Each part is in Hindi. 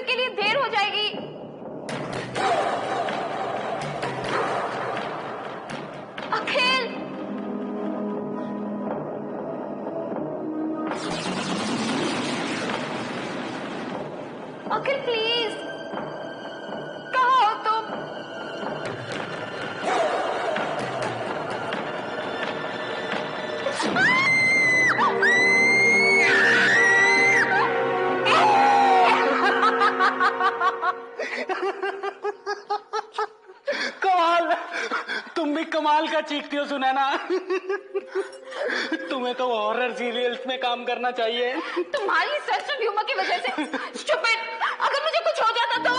म्यूजिक के लिए देर हो जाएगी। अखिल, अखिल प्लीज, कहाँ हो तुम? कमाल, तुम भी कमाल का चीखती हो सुनैना। तुम्हें तो हॉरर सीरियल्स में काम करना चाहिए। तुम्हारी सेंस ऑफ ह्यूमर की वजह से। स्टूपिड, अगर मुझे कुछ हो जाता तो?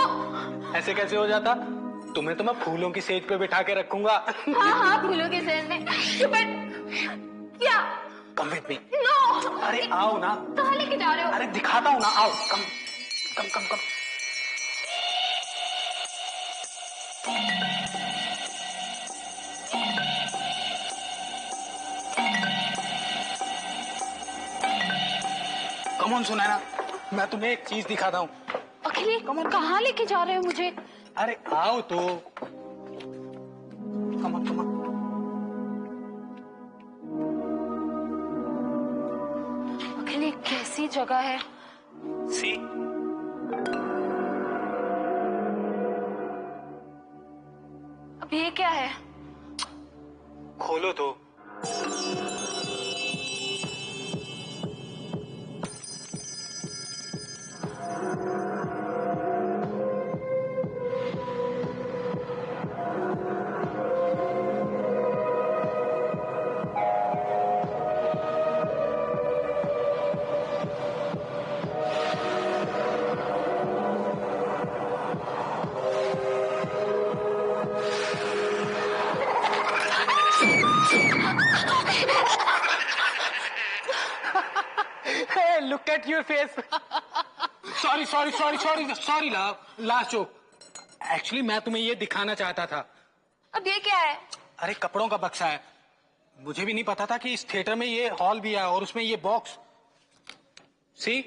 ऐसे कैसे हो जाता? तुम्हें तो मैं फूलों की सेज पे बिठा के रखूंगा। हाँ हाँ, फूलों की सेज में। स्टूपिड, क्या? Come with me. नो। अरे आओ ना। कहाँ लेके जा रहे हो? अरे दिखाता हूँ ना, आओ। कम कम कम कम। कम ऑन सुनैना, मैं तुम्हें एक चीज दिखाता हूँ। अखिल, कहाँ लेके जा रहे हो मुझे? अरे आओ तो। Come on come on. अखिल, ये कैसी जगह है? सी, अब ये क्या है? खोलो तो। Hey, look at your face. Sorry, last joke. Actually, मैं तुम्हें ये दिखाना चाहता था। अब ये क्या है? अरे कपड़ों का बक्सा है। मुझे भी नहीं पता था कि इस थिएटर में ये हॉल भी है और उसमें ये बॉक्स। सी?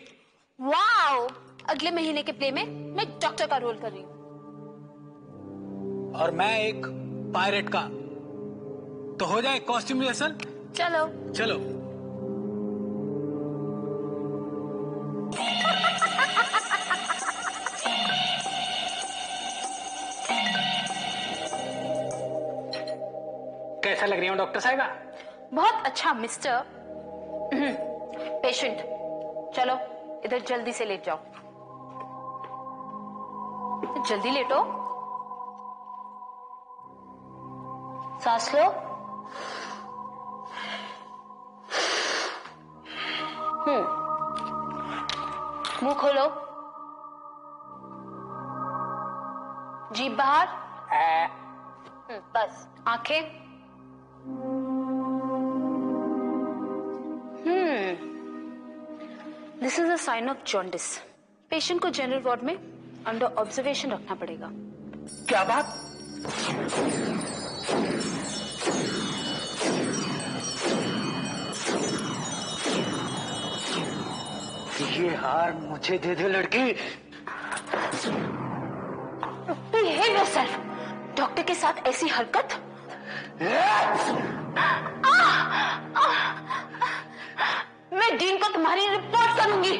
वाओ! अगले महीने के प्ले में मैं डॉक्टर का रोल कर रही हूँ। और मैं एक पायरेट का। तो हो जाए कॉस्ट्यूम रिहर्सल? चलो। चलो। कैसा लग रही हूँ डॉक्टर साहिबा? बहुत अच्छा मिस्टर पेशेंट। चलो इधर जल्दी से लेट जाओ। जल्दी लेटो। सांस लो। मुंह खोलो। जीभ बाहर। बस। आंखें। This is a sign of jaundice. Patient को जनरल वार्ड में अंडर ऑब्जर्वेशन रखना पड़ेगा। क्या बात? ये हार मुझे दे दे लड़की। Behave yourself. डॉक्टर के साथ ऐसी हरकत। मैं डीन को तुम्हारी रिपोर्ट करूंगी।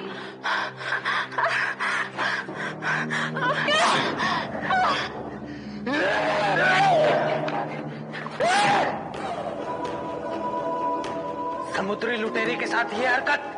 समुद्री लुटेरे के साथ ये हरकत।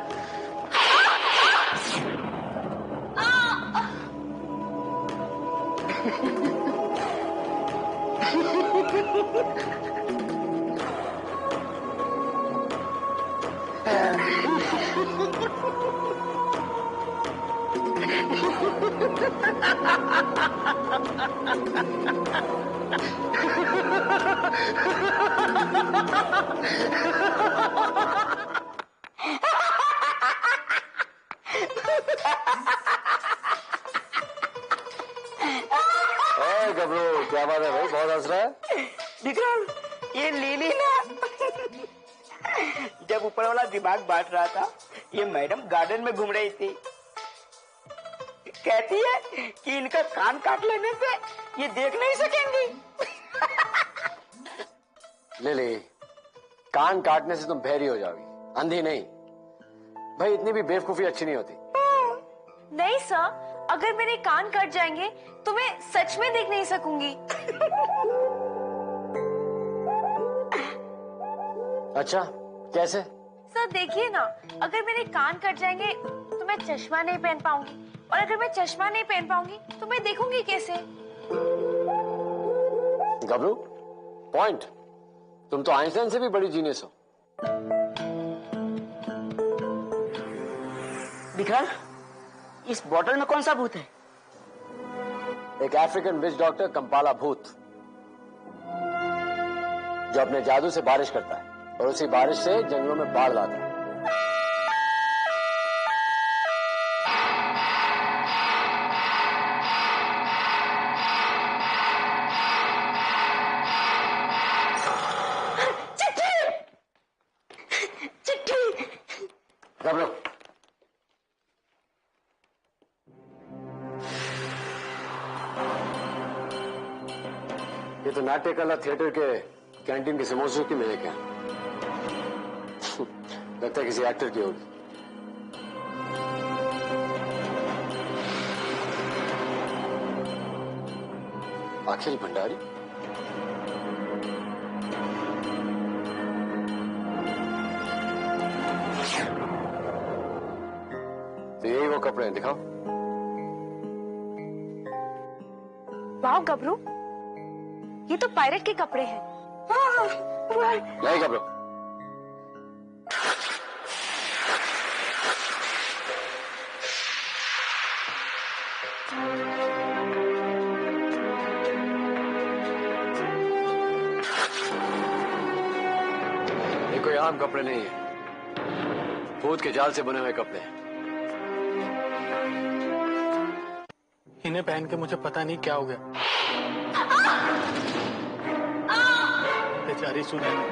गबरू, क्या बात है भाई, बहुत हंस रहा है। विक्रम, ये लीली ना जब ऊपर वाला दिमाग बांट रहा था, ये मैडम गार्डन में घूम रही थी। कहती है कि इनका कान काट लेने से ये देख नहीं सकेंगी। लिली, कान काटने से तुम बहरी हो जाओगी, अंधी नहीं। भाई इतनी भी बेवकूफी अच्छी नहीं होती। नहीं सर, अगर मेरे कान कट जाएंगे तो मैं सच में देख नहीं सकूंगी। अच्छा, कैसे? सर देखिए ना, अगर मेरे कान कट जाएंगे तो मैं चश्मा नहीं पहन पाऊंगी, और अगर मैं चश्मा नहीं पहन पाऊंगी तो मैं देखूंगी कैसे? गबरू, पॉइंट। तुम तो आइंस्टाइन से भी बड़ी जीनियस हो। विक्रम, इस बॉटल में कौन सा भूत है? एक अफ्रीकन विच डॉक्टर कंपाला भूत, जो अपने जादू से बारिश करता है और उसी बारिश से जंगलों में बाढ़ लाता है। घबरो। ये तो नाट्य कला थिएटर के कैंटीन के समोसों की महक है। लगता है किसी एक्टर की होगी। अखिल भंडारी? तो यही वो कपड़े हैं, दिखाओ। वाह गबरू, ये तो पायरेट के कपड़े हैं। नहीं घबरो। ये कोई आम कपड़े नहीं है, भूत के जाल से बने हुए कपड़े हैं। इन्हें पहन के मुझे पता नहीं क्या हो गया। बेचारी सुनैना,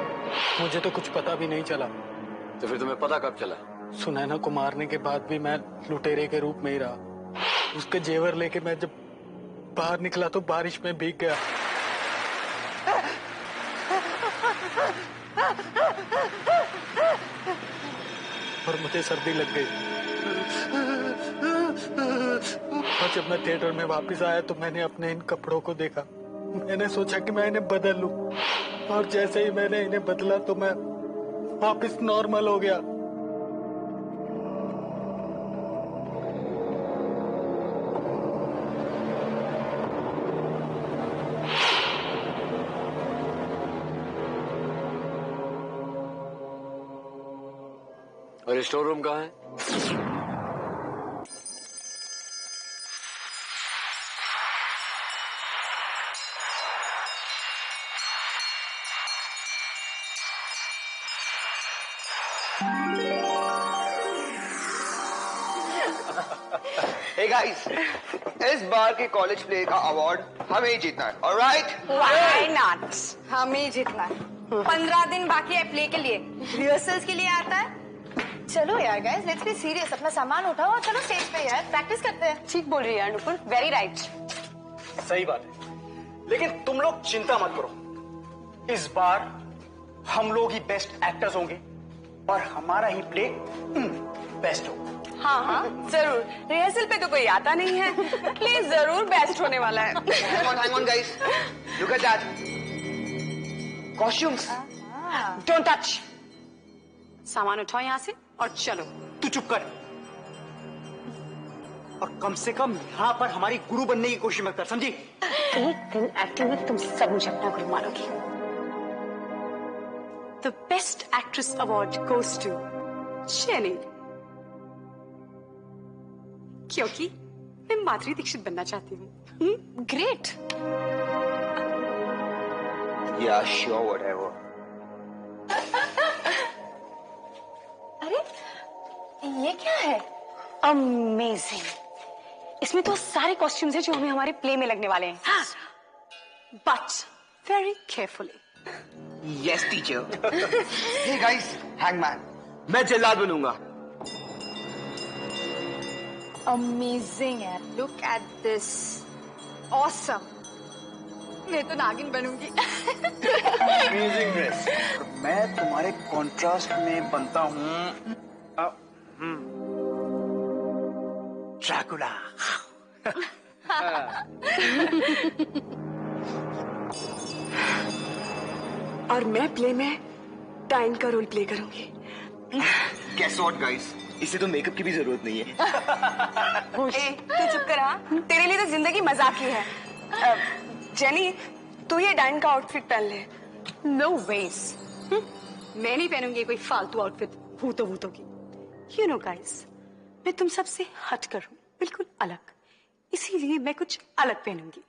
मुझे तो कुछ पता भी नहीं चला। तो फिर तुम्हें पता कब चला? सुनैना को मारने के बाद भी मैं लुटेरे के रूप में ही रहा। उसके जेवर लेके मैं जब बाहर निकला तो बारिश में भीग गया। और मुझे सर्दी लग गई। और जब मैं थिएटर में वापस आया तो मैंने अपने इन कपड़ों को देखा। मैंने सोचा कि मैं इन्हें बदल लूं, और जैसे ही मैंने इन्हें बदला तो मैं वापस नॉर्मल हो गया। और ये स्टोर रूम कहाँ है? Hey guys, इस बार के कॉलेज प्ले का अवार्ड हमें ही जीतना है, alright? Why not? हमें ही जीतना है। 15 दिन बाकी है प्ले के लिए, रिहर्सल्स के लिए आता है। चलो यार गाइस, लेट्स बी सीरियस। अपना सामान उठाओ और चलो स्टेज पे यार, प्रैक्टिस करते हैं। ठीक बोल रही है यार नुपुर, वेरी राइट। सही बात है, लेकिन तुम लोग चिंता मत करो। इस बार हम लोग ही बेस्ट एक्टर्स होंगे और हमारा ही प्ले बेस्ट होगा। हाँ हाँ जरूर, रिहर्सल पे तो कोई आता नहीं है, प्ले जरूर बेस्ट होने वाला है। Hang on guys, look at that. Costumes. Don't touch. सामान उठाओ यहाँ से और चलो। तू चुप कर, और कम से कम यहाँ पर हमारी गुरु बनने की कोशिश मत कर, समझी? एक दिन एक्टिंग में तुम सब मुझे अपना गुरु मानोगी। The best actress award goes to Jenny. क्योंकि मैं माधुरी दीक्षित बनना चाहती हूँ। ग्रेट। Yeah, sure, whatever. अरे ये क्या है? अमेजिंग। इसमें तो सारे कॉस्ट्यूम्स हैं जो हमें हमारे प्ले में लगने वाले हैं, but very carefully. Yes, teacher. Hey guys, hangman. मैं जल्लाद बनूंगा। अमेजिंग है, लुक एट दिस, ऑसम। मैं तो नागिन बनूंगी। Amazing dress. मैं तुम्हारे कॉन्ट्रास्ट में बनता हूँ ड्रैकुला। और मैं प्ले में टाइम का रोल प्ले करूंगी। Guess what, guys? इसे तो मेकअप की भी जरूरत नहीं है। ए, तू चुप कर। हाँ, तेरे लिए तो जिंदगी मजाक ही है। जेनी, तू ये डाइन का आउटफिट पहन ले। नो वेज, मैं नहीं पहनूंगी कोई फालतू आउटफिट भूतों की। यू नो गाइस, मैं तुम सबसे हट कर हूँ, बिल्कुल अलग। इसीलिए मैं कुछ अलग पहनूंगी।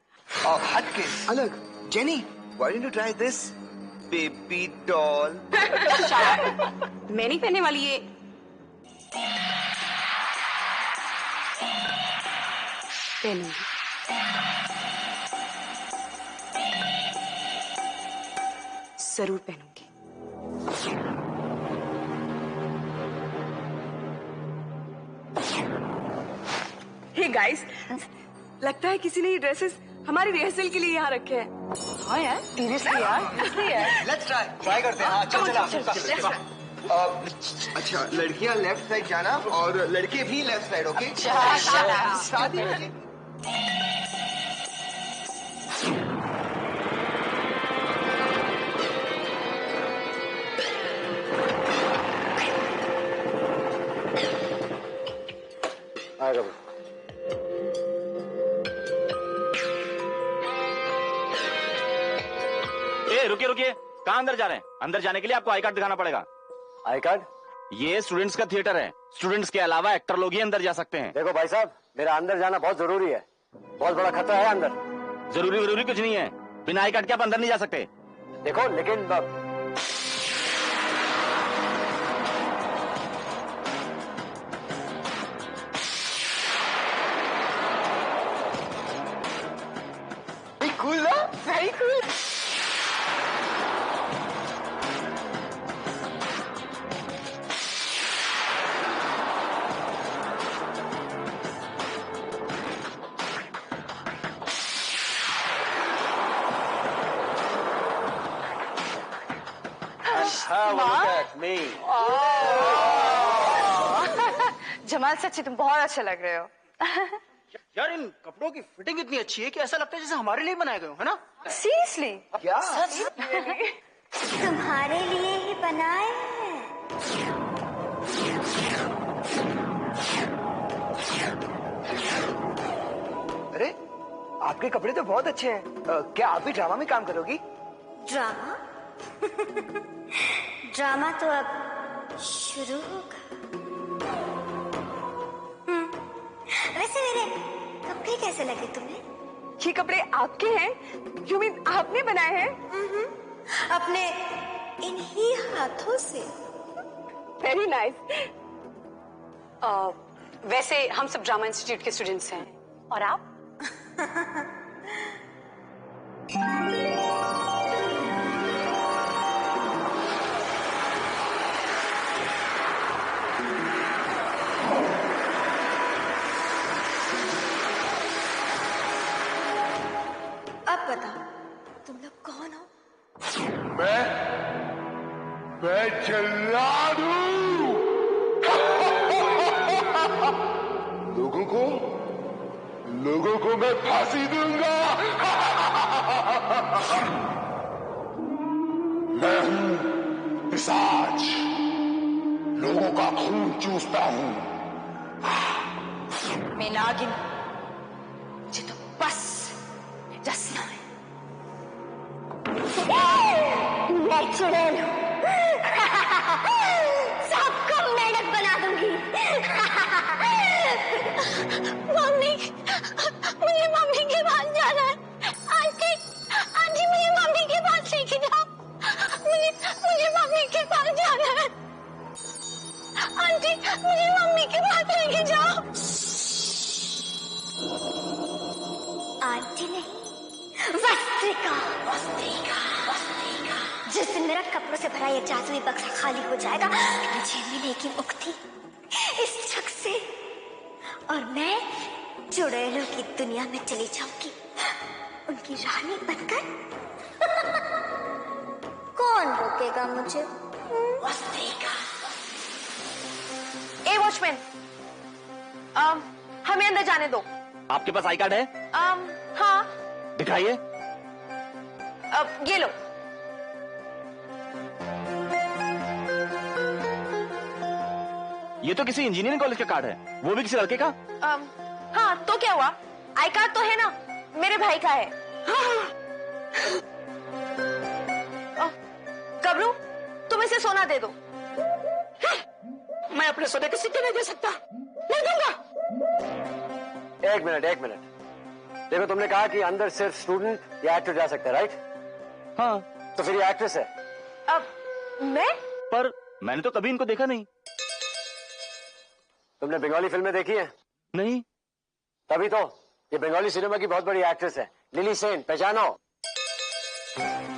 हट के अलग। Jenny, why didn't you try this? Baby doll. मैं नहीं पहनने वाली ये। पहनूंगी। जरूर पहनूंगी। हे गाइस, लगता है किसी ने ये ड्रेसेस हमारी रिहर्सल के लिए यहाँ रखे हैं। हाँ यार, सीरियसली यार। Let's try. ट्राई करते हैं। हाँ, चल। अच्छा, लड़कियां लेफ्ट साइड जाना और लड़के भी लेफ्ट साइड, ओके? साथ ही में। आएगा भाई। रुकिए, कहाँ अंदर जा रहे हैं? अंदर जाने के लिए आपको आई कार्ड दिखाना पड़ेगा। I card? ये स्टूडेंट्स का थिएटर है, स्टूडेंट्स के अलावा एक्टर लोग ही अंदर जा सकते हैं। देखो भाई साहब, मेरा अंदर जाना बहुत जरूरी है, बहुत बड़ा खतरा है अंदर। जरूरी कुछ नहीं है, बिना आई कार्ड के आप अंदर नहीं जा सकते। देखो लेकिन कूल ना? Very cool. जमाल, सच्ची तुम बहुत अच्छे लग रहे हो। यार, इन कपड़ों की फिटिंग इतनी अच्छी है कि ऐसा लगता है जैसे हमारे लिए बनाए गए हो, है ना? सीरियसली? क्या? तुम्हारे लिए ही बनाए हैं। अरे, आपके कपड़े तो बहुत अच्छे हैं। क्या आप भी ड्रामा में काम करोगी? ड्रामा? ड्रामा तो अब शुरू होगा। वैसे मेरे कपड़े कैसे लगे तुम्हें? ये कपड़े आपके हैं? यू मीन आपने बनाए हैं? अपने इन्हीं हाथों से। Very nice. वैसे हम सब ड्रामा इंस्टीट्यूट के स्टूडेंट्स हैं। और आप? अब बताओ, तुम लोग कौन हो? मैं जल्लाद हूँ। लोगों को मैं फांसी दूंगा। मैं हूँ पिशाच, लोगों का खून चूसता हूँ। मैं नागिन, मुझे तो बस डसना है। मैं चुड़ैल हूँ, सबको मेढक बना दूंगी। मम्मी, मुझे मम्मी के पास जाना है। आंटी, आंटी मुझे मम्मी के पास लेके जाओ। मुझे मम्मी के पास जाना है। आंटी, मुझे मम्मी के पास लेके जाओ। आंटी नहीं, वस्त्रिका। जिस दिन मेरा कपड़ों से भरा ये जादुई बक्सा खाली हो जाएगा, मुझे मिलेगी मुक्ति। इस जग से और मैं चुड़ैलों की दुनिया में चली जाऊंगी, उनकी रानी बनकर। कौन रोकेगा मुझे? ए वॉचमैन, हमें अंदर जाने दो। आपके पास आई कार्ड है? हाँ। दिखाइए। ये लो। ये तो किसी इंजीनियरिंग कॉलेज का कार्ड है, वो भी किसी लड़के का। हाँ तो क्या हुआ, आई कार्ड तो है ना, मेरे भाई का है। गबरू, तुम इसे सोना दे दो। मैं अपने सोने के सिक्के नहीं दे सकता, नहीं दूंगा। एक मिनट, देखो तुमने कहा कि अंदर सिर्फ स्टूडेंट या एक्टर जा सकता है, राइट? हाँ। तो फिर ये एक्ट्रेस है। मैं? पर मैंने तो कभी इनको देखा नहीं। तुमने बंगाली फिल्में देखी है? नहीं। तभी तो ये बंगाली सिनेमा की बहुत बड़ी एक्ट्रेस है, लिली सेन, पहचानो?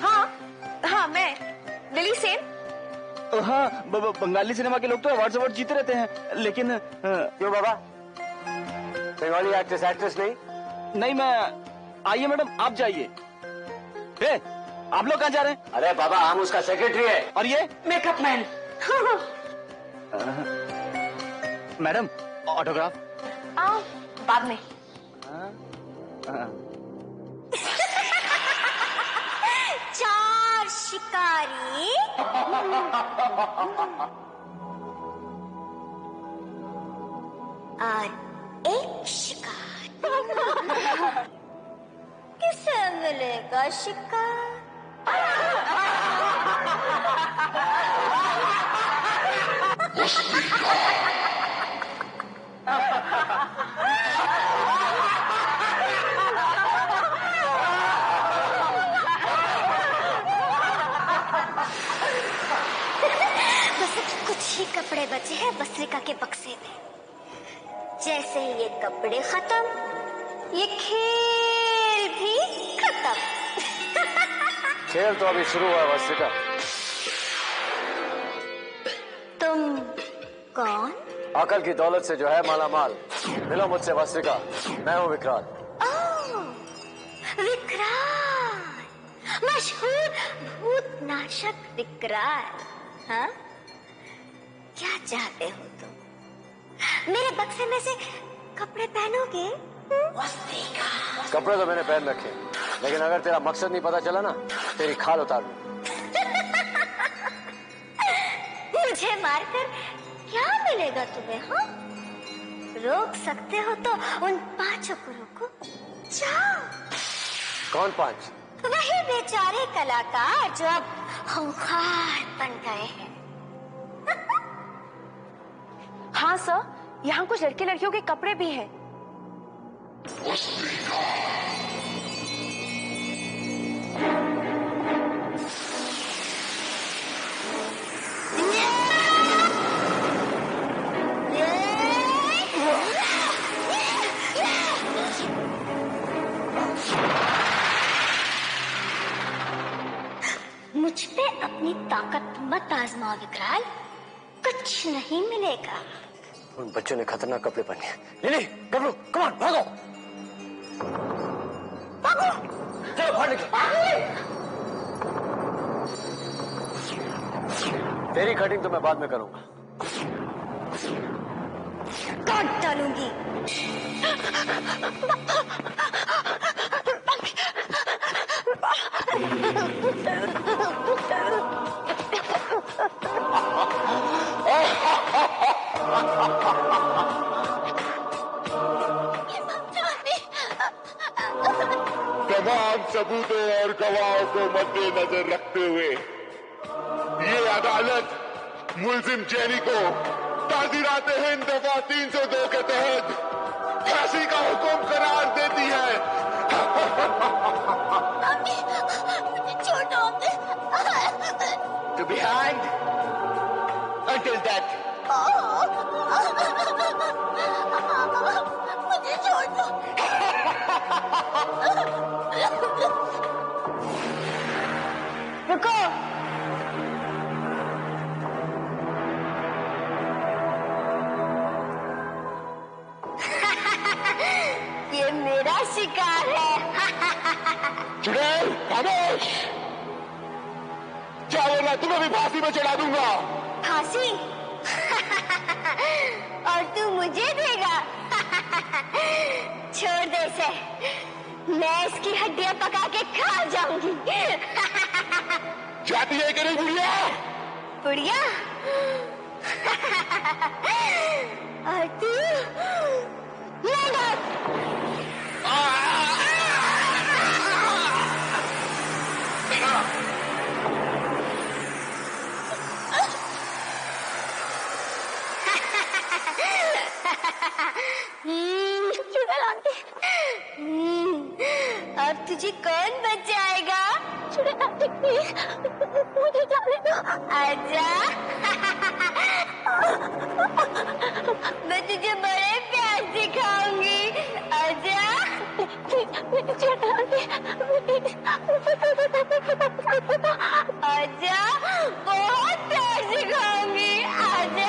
हाँ, मैं लिली सेन। हाँ, बंगाली सिनेमा के लोग तो अवार्ड जीते रहते हैं, लेकिन क्यों बाबा, बंगाली एक्ट्रेस नहीं? नहीं, मैं। आइए मैडम, आप जाइए। आप लोग कहाँ जा रहे हैं? अरे बाबा, हम उसका सेक्रेटरी है। और ये मेकअप मैन। Madam, autograph. बाद में। चार शिकारी और एक शिकार। किसे मिलेगा शिकार? बस कुछ ही कपड़े बचे हैं वस्त्रिका के बक्से में। जैसे ही ये कपड़े खत्म, ये खेल भी खत्म। खेल तो अभी शुरू हुआ वस्त्रिका। तुम कौन? अकल की दौलत से जो है माला माल। मिलो मुझसे वस्त्रिका, मैं हूँ विक्रांत। विक्रांत, मशहूर भूतनाशक विक्रांत। हाँ, क्या चाहते हो तुम? मेरे बक्से में से कपड़े पहनोगे? कपड़े तो मैंने पहन रखे, लेकिन अगर तेरा मकसद नहीं पता चला ना, तेरी खाल उतार दूं। मुझे मारकर क्या मिलेगा तुम्हें? हाँ, रोक सकते हो तो उन 5 को रोको। जाओ। कौन 5? वही बेचारे कलाकार जो अब खूंखार बन गए हैं। हाँ सर, यहाँ कुछ लड़के लड़कियों के कपड़े भी हैं। मुझ पे अपनी ताकत मत आजमाओ विकराल, कुछ नहीं मिलेगा। उन बच्चों ने खतरनाक कपड़े पहने हैं। लिली, गबरू, कम ऑन, भागो। चलो बाहर निकलो। तेरी कटिंग तो मैं बाद में करूंगा। काट डालूंगी। तमाम सबूतों और गवाहों को मद्देनजर रखते हुए ये अदालत मुलजिम जेनी को ताज़ीरात हिंद दफा 302 के तहत फांसी का हुक्म करार देती है। मुझे छोड़ो। To be hanged until death. मुझे छोड़ दो। रुको। खामोश! क्या बोलना, तुम्हें भी फांसी में चढ़ा दूंगा। फांसी? और तू मुझे देगा? छोड़ दे इसे, मैं इसकी हड्डियां पका के खा जाऊंगी। जाती है कि नहीं बुढ़िया? बुढ़िया? और तू मेढक। चुड़ैल आंटी, अब तुझे कौन बचाएगा? चुड़ैल आंटी प्लीज मुझे जाने दो। आजा। मैं तुझे बड़े प्यार से खाऊंगी। आजा। मेरी चुड़ैल आंटी आजा, बहुत प्यार से खाऊंगी। आजा।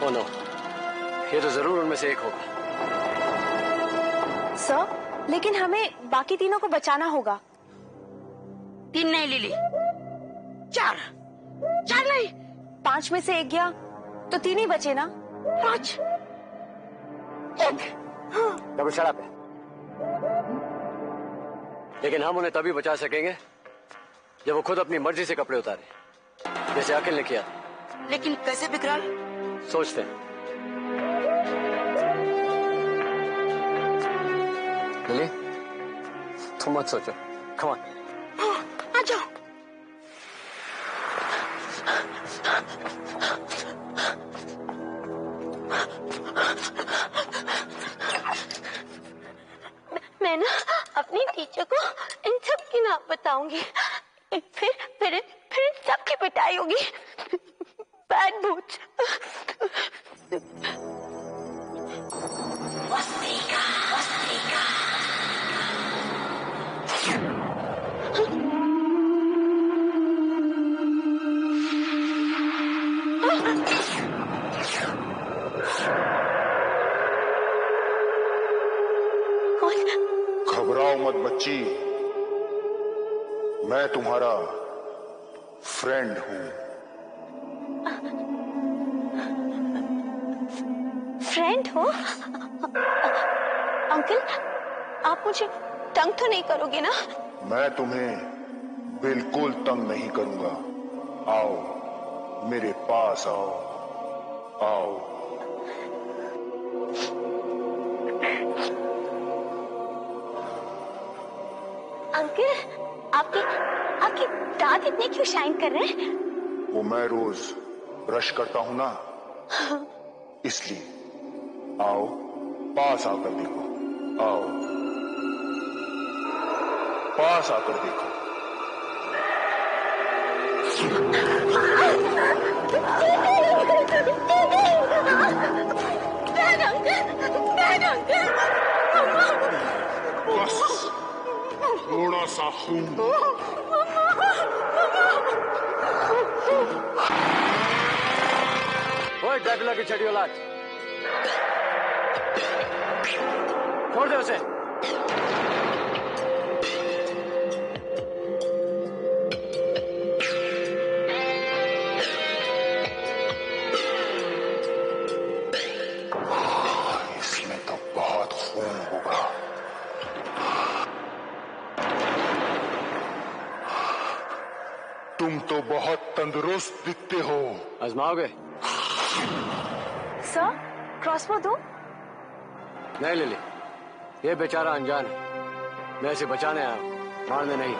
ओ नो, ये तो जरूर उनमें से एक होगा। सर, लेकिन हमें बाकी तीनों को बचाना होगा। 3 नहीं लिली, 4 नहीं। 5 में से एक गया तो 3 ही बचे ना। 5 डबल शराब है, लेकिन हम उन्हें तभी बचा सकेंगे जब वो खुद अपनी मर्जी से कपड़े उतारे, जैसे अखिल ने किया। लेकिन कैसे विकराल? सोचते हैं। लिली, तुम मत सोचो, कम ऑन। आ जाओ। मैं ना अपनी टीचर को इन सब की नाम बताऊंगी, फिर सबकी पिटाई होगी। बैड भूत। घबराओ मत बच्ची, मैं तुम्हारा फ्रेंड हूं। फ्रेंड हो? अंकल, आप मुझे तंग तो नहीं करोगे ना? मैं तुम्हें बिल्कुल तंग नहीं करूंगा। आओ मेरे पास आओ, आओ। अंकल, आपके दांत इतने क्यों शाइन कर रहे हैं? वो मैं रोज ब्रश करता हूं ना, इसलिए। आओ पास आकर देखो, आओ पास आकर देखो। बस थोड़ा सा खून। ओए ड्रैकुला की छड़ी औलाद, छोड़ दे उसे। इसमें तो बहुत खून होगा। तुम तो बहुत तंदुरुस्त दिखते हो। आजमाओगे? सर, क्रॉसबो दो। नहीं लिली, ये बेचारा अनजान है। मैं इसे बचाने आया हूं, मारने नहीं।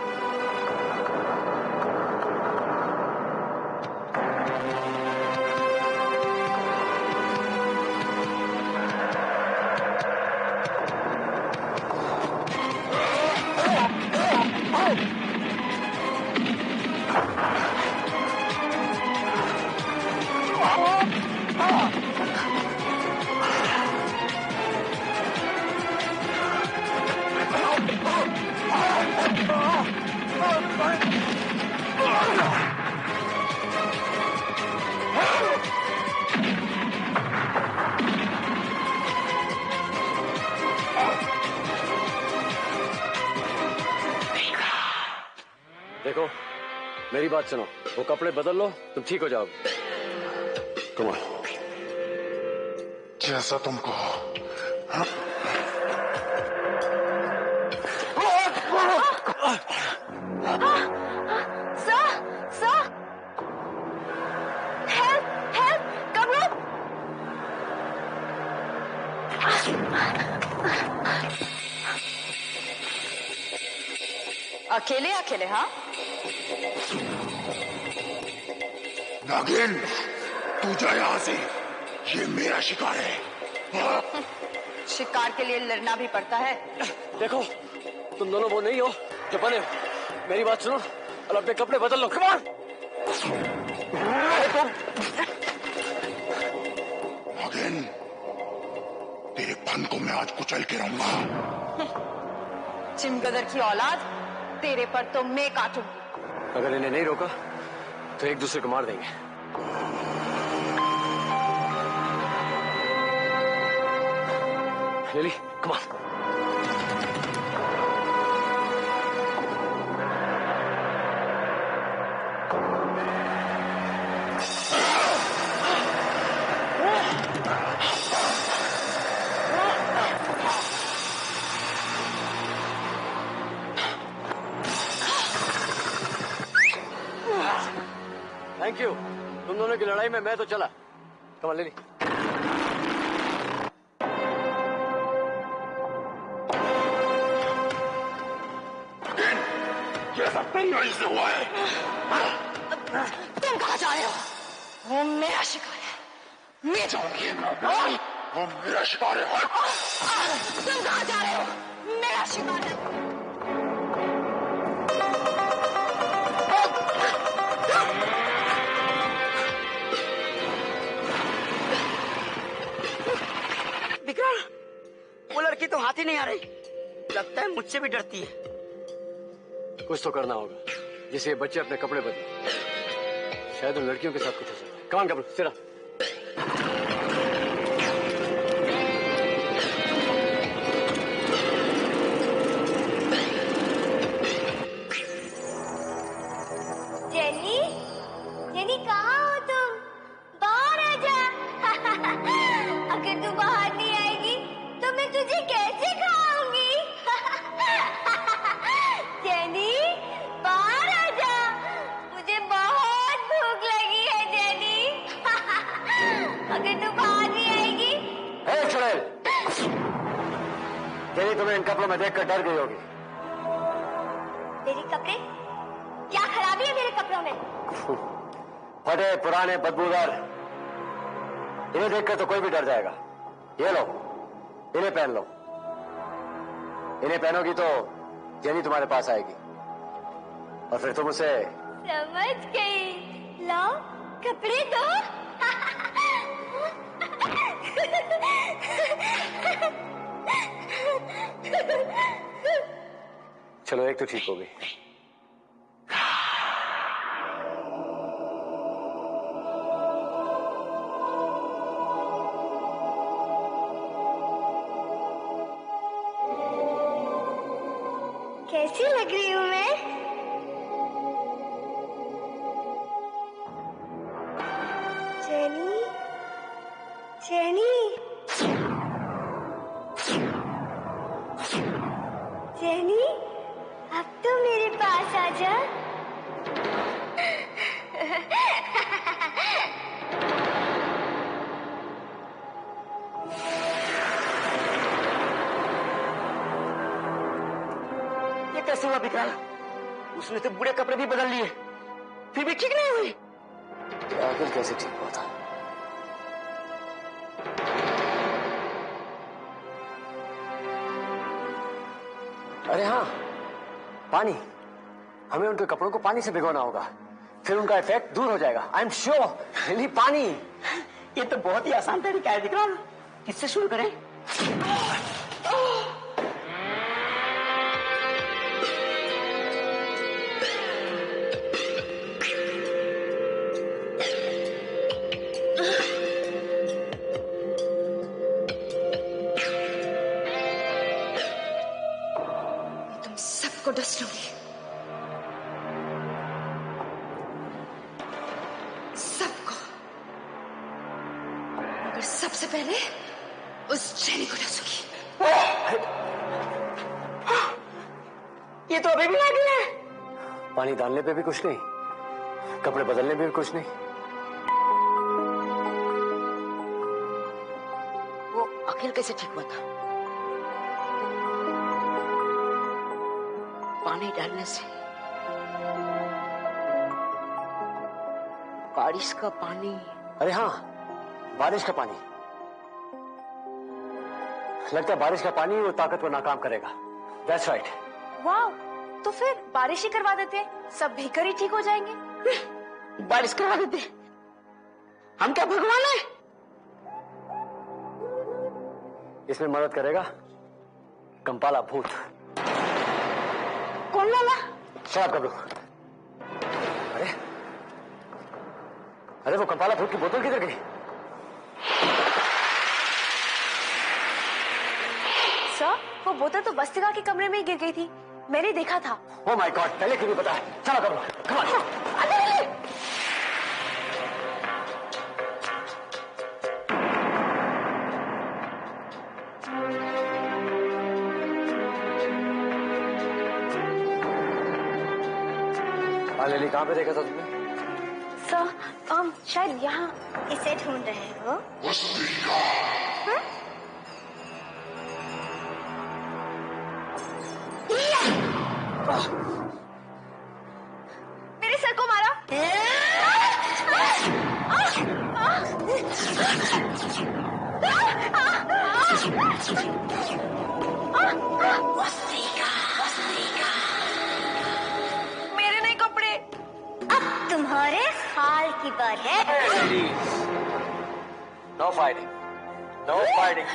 देखो मेरी बात सुनो, वो कपड़े बदल लो, तुम ठीक हो जाओगे। कमाल, जैसा तुमको। हाँ? सर हेल्प हेल्प कमरो। अकेले अकेले? हाँ नागिन, तू जा यहाँ से, ये मेरा शिकार है। हाँ? शिकार के लिए लड़ना भी पड़ता है। देखो तुम दोनों वो नहीं हो जो बने हो। मेरी बात सुनो और अपने कपड़े बदल लो। Come on. नागिन, तेरे फन को मैं आज कुचल के रहूंगा। चिमगदर की औलाद, तेरे पर तो मैं काटूंगी। अगर इन्हें नहीं रोका तो एक दूसरे को मार देंगे। Lily, come on. Thank you. तुम दोनों की लड़ाई में मैं तो चला। कमाल ले ली। ये सब तेरी से हुआ है। तुम कहाँ जा रहे हो? वो मेरा शिकार है, मैं जाऊंगी। वो मेरा शिकार है। तुम कहाँ जा रहे हो? मेरा शिकार है। विक्रम, वो लड़की तो हाथ ही नहीं आ रही। लगता है मुझसे भी डरती है। कुछ तो करना होगा जिससे ये बच्चे अपने कपड़े बदलें। शायद उन लड़कियों के साथ कुछ हो सकता है। कमान कपड़े सिरा। जेनी, जेनी कहाँ हो तुम? बाहर आ जा। अगर तू बाहर नहीं आएगी तो मैं तुझे कैसे खाऊंगी? जेनी, बाहर आ जा, मुझे बहुत भूख लगी है जेनी। अगर तू बाहर नहीं आएगी। हे चुड़ैल, तेरी तुम्हें इन कपड़ों में देखकर डर गई होगी। मेरे कपड़े? क्या खराबी है मेरे कपड़ों में? फटे पुराने बदबूदार, इन्हें देखकर तो कोई भी डर जाएगा। ये लो, इन्हें पहन लो। इन्हें पहनोगी तो जेनी तुम्हारे पास आएगी और फिर तुम उसे। समझ गई। लो कपड़े दो। चलो एक तो ठीक हो गई। कैसी लग रही हूँ मैं? जेनी, जेनी, जेनी, अब तो मेरे पास आ जा। ये कैसे हुआ विक्रम? उसने तो बुरे कपड़े भी बदल लिए, फिर भी ठीक नहीं हुई। आखिर कैसे ठीक हुआ था? अरे हाँ, पानी। हमें उनके कपड़ों को पानी से भिगोना होगा, फिर उनका इफेक्ट दूर हो जाएगा। I am sure. पानी। ये तो बहुत ही आसान तरीका है विक्रम। किससे शुरू करें? तुम सबको डस लूंगी। सबसे पहले उस जेनी को डांसूंगी। ये तो अभी भी लागी है। पानी डालने पे भी कुछ नहीं, कपड़े बदलने पे भी कुछ नहीं। वो अखिल कैसे ठीक हुआ था? पानी डालने से। बारिश का पानी। अरे हाँ, बारिश का पानी। लगता है बारिश का पानी वो ताकत को नाकाम करेगा। That's right. वाह, तो फिर बारिश ही करवा देते हैं, सब भीकर ही ठीक हो जाएंगे। बारिश करवा देते? हम क्या भगवान है? इसमें मदद करेगा कंपाला भूत। कौन लाला? शराब कब्रू। अरे वो कंपाला भूत की बोतल किधर गई? सर, वो बोतल तो बस्तिका के कमरे में ही गिर गई थी, मैंने देखा था। ओह माय गॉड, पहले क्यों नहीं बताया? चलो कब्रू, कम ऑन। लेली कहाँ पे देखा था तुमने? सर, शायद यहाँ। इसे ढूंढ रहे हो? मेरे सर को मारा। मेरे नहीं कपड़े। अब तुम्हारे हाल की बात है। No fighting, no fighting.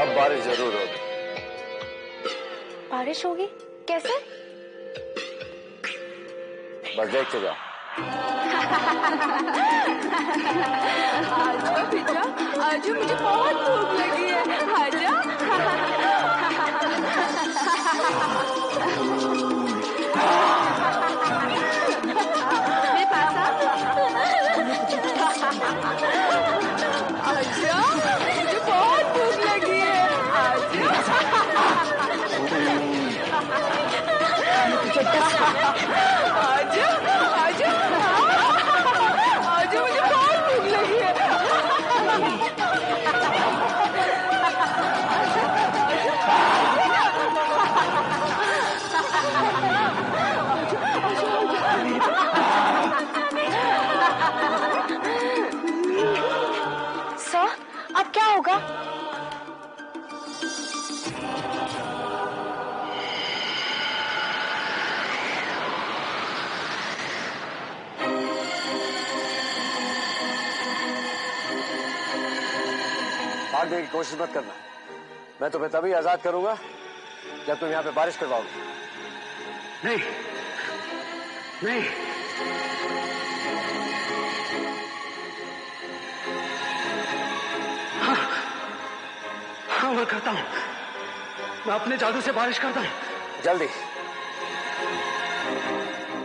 अब बारिश जरूर होगी। बारिश होगी? कैसे? बस देखते जाओ। आजा बेटा, आजा, मुझे बहुत भूख लगी है, आजा। मेरे पास आ। आजा, मुझे बहुत भूख लगी है, आजा। आजा, आजा, आजा, मुझे बहुत भूख लगी है। सर, अब क्या होगा? भागने की कोशिश मत करना। मैं तुम्हें तभी आजाद करूंगा जब तुम यहाँ पे बारिश करवाओगे। नहीं, नहीं। हाँ, मैं करता हूँ। मैं अपने जादू से बारिश करता हूँ। जल्दी।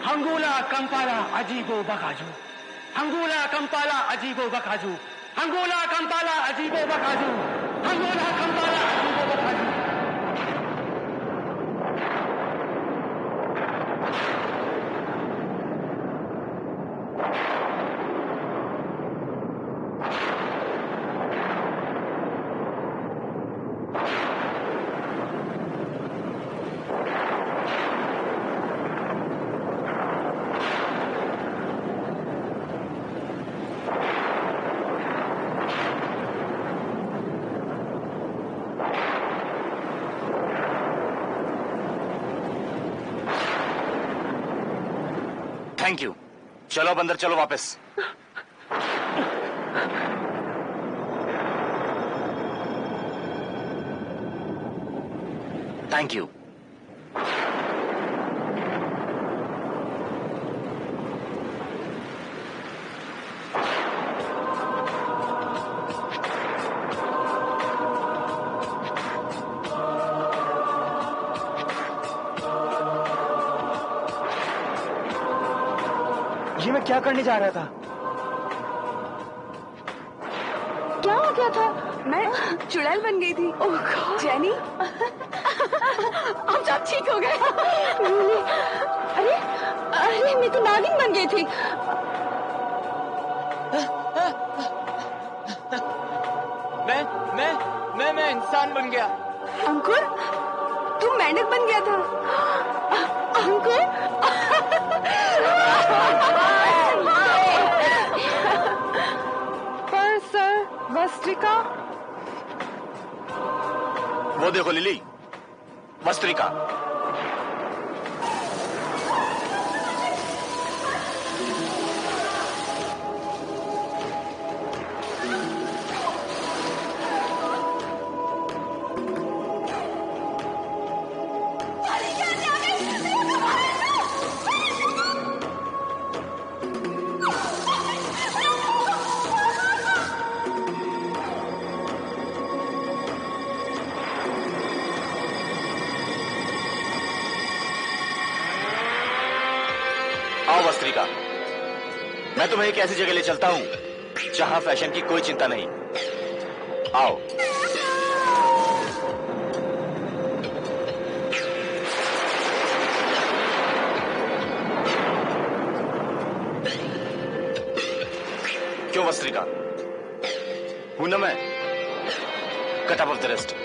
हंगोला कंपाला अजीबो बकाजू, हंगोला कंपाला अजीबो बकाजू, हंगोला कंपाला अजीबो बकाजू, हंगोला कंपाला अजीबो बकाजू। Thank you. चलो अब अंदर चलो वापस। Thank you. ये मैं क्या करने जा रहा था? क्या हो गया था? मैं चुड़ैल बन गई थी। ओह गॉड जेनी, अब आप ठीक हो गए? अरे अरे मैं तो नागिन बन गई थी। मैं इंसान बन गया। अंकुर, तू मेंढक बन गया था। अंकुर पर सर वस्त्रिका, वो देखो लिली, वस्त्रिका। आओ वस्त्रिका, मैं तुम्हें एक ऐसी जगह ले चलता हूं जहां फैशन की कोई चिंता नहीं। आओ। क्यों वस्त्रिका, हूं ना मैं? Cut off the rest.